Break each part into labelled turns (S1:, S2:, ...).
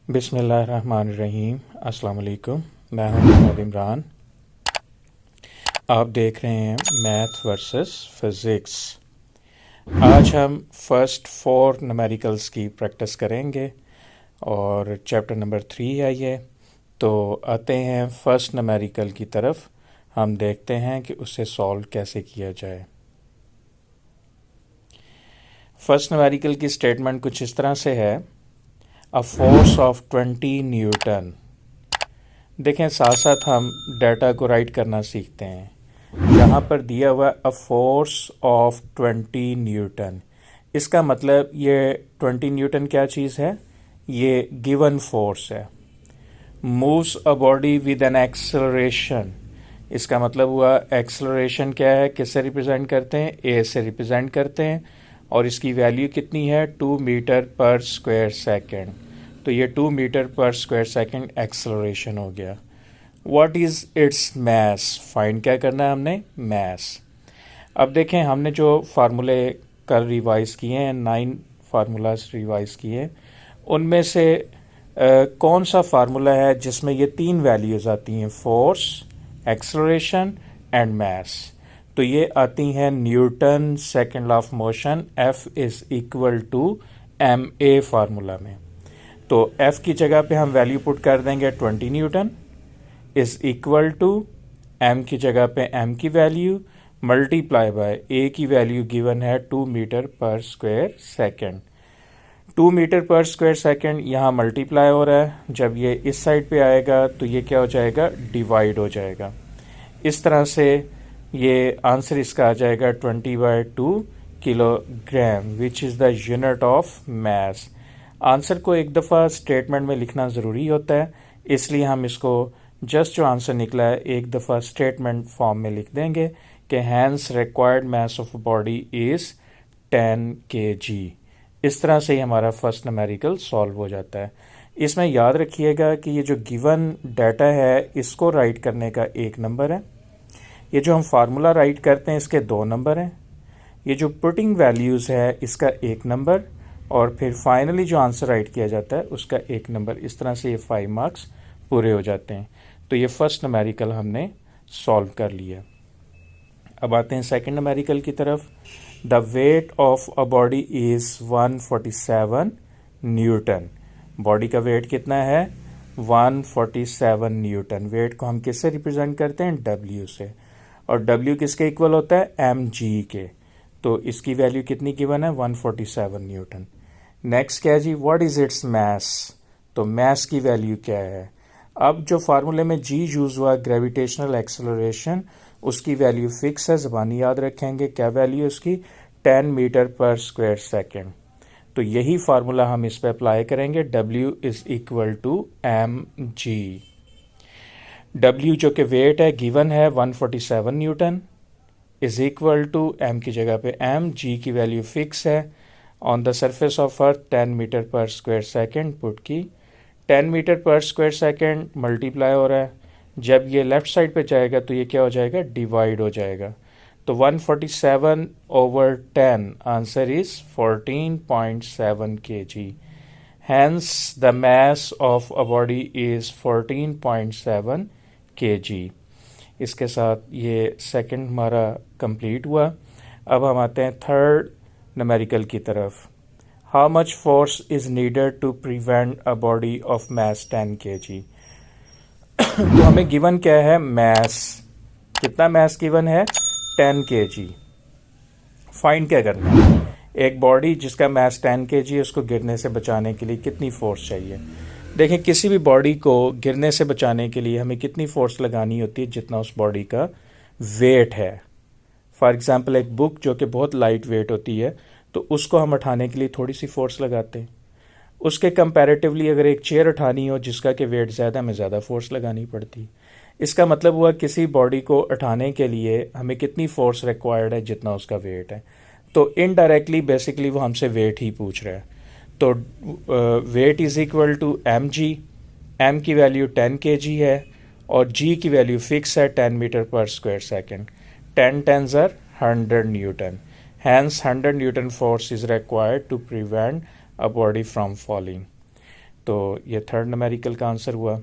S1: बिस्मिल्लाहिर्रहमानिर्रहीम। अस्सलाम वालेकुम। मैं हूं मोहम्मद इमरान। आप देख रहे हैं मैथ वर्सेस फिज़िक्स। आज हम फर्स्ट 4 न्यूमेरिकल्स की प्रैक्टिस करेंगे और चैप्टर नंबर 3 है ये। तो आते हैं फर्स्ट न्यूमेरिकल की तरफ। हम देखते हैं कि उसे सॉल्व कैसे किया जाए। फर्स्ट न्यूमेरिकल की स्टेटमेंट कुछ इस तरह से है, अ फोर्स ऑफ 20 न्यूटन। देखें, साथ साथ हम डाटा को राइट करना सीखते हैं। यहाँ पर दिया हुआ अ फोर्स ऑफ 20 न्यूटन, इसका मतलब ये 20 न्यूटन क्या चीज़ है? ये गिवन फोर्स है। Moves a body with an acceleration, इसका मतलब हुआ एक्सेलरेशन क्या है, किससे रिप्रेजेंट करते हैं? ए से रिप्रेजेंट करते हैं और इसकी वैल्यू कितनी है? 2 मीटर पर स्क्वायर सेकेंड। तो ये 2 मीटर पर स्क्वायर सेकेंड एक्सेलरेशन हो गया। What is its mass? Find क्या करना है हमने? मैस। अब देखें, हमने जो फार्मूले कल रिवाइज किए हैं, 9 फार्मूलाज रिवाइज किए हैं, उनमें से कौन सा फार्मूला है जिसमें ये 3 वैल्यूज़ आती हैं? Force, acceleration and mass. तो ये आती हैं Newton second law of motion, F is equal to ma formula में। तो F की जगह पे हम वैल्यू पुट कर देंगे 20 Newton is equal to m की जगह पे m की वैल्यू मल्टीप्लाई बाय a की वैल्यू गिवन है 2 मीटर पर स्क्वायर सेकेंड। 2 मीटर पर स्क्वायर सेकेंड यहाँ मल्टीप्लाई हो रहा है, जब ये इस साइड पे आएगा तो ये क्या हो जाएगा? डिवाइड हो जाएगा। इस तरह से ये आंसर इसका आ जाएगा 20/2 kilogram, which is the unit of mass. Answer को एक दफ़ा स्टेटमेंट में लिखना ज़रूरी होता है, इसलिए हम इसको जस्ट जो आंसर निकला है एक दफ़ा स्टेटमेंट फॉर्म में लिख देंगे कि hence required mass of body is 10 kg। इस तरह से ही हमारा फर्स्ट न्यूमेरिकल सॉल्व हो जाता है। इसमें याद रखिएगा कि ये जो गिवन डाटा है इसको राइट करने का 1 नंबर है, ये जो हम फार्मूला राइट करते हैं इसके 2 नंबर हैं, ये जो पुटिंग वैल्यूज़ है इसका 1 नंबर, और फिर फाइनली जो आंसर राइट किया जाता है उसका 1 नंबर। इस तरह से ये 5 मार्क्स पूरे हो जाते हैं। तो ये फर्स्ट न्यूमेरिकल हमने सॉल्व कर लिया। अब आते हैं सेकंड न्यूमेरिकल की तरफ। The weight of a body is 147 Newton. Body का वेट कितना है? 147 न्यूटन। वेट को हम किससे रिप्रेजेंट करते हैं? W से। और W किसके इक्वल होता है? mg के। तो इसकी वैल्यू कितनी गिवन है? 147 न्यूटन। नेक्स्ट क्या है जी? What is its mass? तो मैस की वैल्यू क्या है? अब जो फार्मूले में G यूज हुआ, ग्रेविटेशनल एक्सेलरेशन, उसकी वैल्यू फिक्स है, ज़बानी याद रखेंगे। क्या वैल्यू है उसकी? 10 मीटर पर स्क्वायर सेकेंड। तो यही फार्मूला हम इस पे अप्लाई करेंगे। W is equal to mg। W जो कि वेट है गिवन है 147 Newton is equal to m की जगह पे m, g की वैल्यू फिक्स है। On the surface of earth 10 metre पर स्क्वायर सेकेंड पुट की। 10 मीटर पर स्क्वायर सेकेंड मल्टीप्लाई हो रहा है, जब ये लेफ्ट साइड पे जाएगा तो ये क्या हो जाएगा? डिवाइड हो जाएगा। तो 147 over 10, answer is 14.7 kg। Hence the mass of a body is 14.7 kg। इसके साथ ये सेकंड हमारा कंप्लीट हुआ। अब हम आते हैं थर्ड न्यूमेरिकल की तरफ। How much force is needed to prevent a body of mass 10 kg। तो हमें गिवन क्या है? मैस। कितना मैस गिवन है? 10 kg। फाइंड क्या करना है? एक बॉडी जिसका मैस 10 kg है, उसको गिरने से बचाने के लिए कितनी फोर्स चाहिए? देखें, किसी भी बॉडी को गिरने से बचाने के लिए हमें कितनी फोर्स लगानी होती है? जितना उस बॉडी का वेट है। फॉर एग्जांपल, एक बुक जो कि बहुत लाइट वेट होती है, तो उसको हम उठाने के लिए थोड़ी सी फोर्स लगाते हैं। उसके कंपैरेटिवली अगर एक चेयर उठानी हो जिसका कि वेट ज़्यादा, में ज़्यादा फोर्स लगानी पड़ती। इसका मतलब हुआ किसी बॉडी को उठाने के लिए हमें कितनी फोर्स रिक्वायर्ड है? जितना उसका वेट है। तो इनडायरेक्टली बेसिकली वो हमसे वेट ही पूछ रहा है। तो weight is equal to mg। m की वैल्यू 10 kg है और g की वैल्यू फिक्स है 10 मीटर पर square second. 10 10s are 100 newton. Hence 100 newton force is required to prevent a body from falling। तो ये थर्ड न्यूमेरिकल का आंसर हुआ।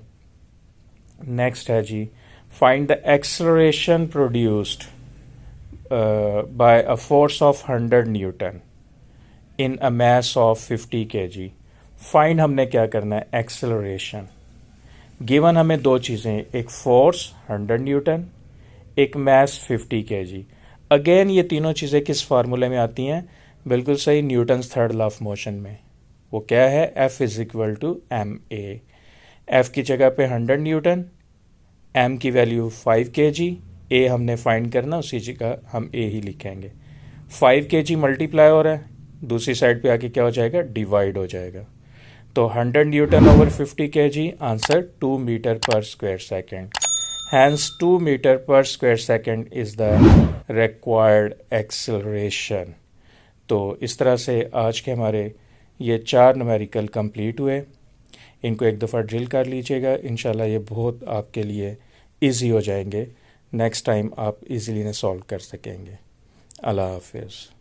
S1: नेक्स्ट है जी, find the acceleration produced by a force of 100 newton in a mass of 50 kg। Find हमने क्या करना है, एक्सेलरेशन। गिवन हमें दो चीज़ें, एक फोर्स 100 न्यूटन, एक मास 50 kg। अगेन ये तीनों चीज़ें किस फार्मूले में आती हैं, बिल्कुल सही, Newton's third law of motion में। वो क्या है, F is equal to m a. F की जगह पे 100 न्यूटन, एम की वैल्यू 5 kg, ए हमने फाइंड करना, उसी जगह हम ए ही लिखेंगे। 5 kg मल्टीप्लाई हो रहा है, दूसरी साइड पे आके क्या हो जाएगा, डिवाइड हो जाएगा। तो 100 Newton over 50 kg, answer 2 metre पर स्क्वायर सेकेंड। हैंस 2 मीटर पर square second is the required acceleration. तो इस तरह से आज के हमारे ये 4 न्यूमेरिकल कंप्लीट हुए। इनको एक दफ़ा ड्रिल कर लीजिएगा, इंशाल्लाह ये बहुत आपके लिए इजी हो जाएंगे। नेक्स्ट टाइम आप इजीली इन्हें सॉल्व कर सकेंगे। अल्लाह हाफिज़।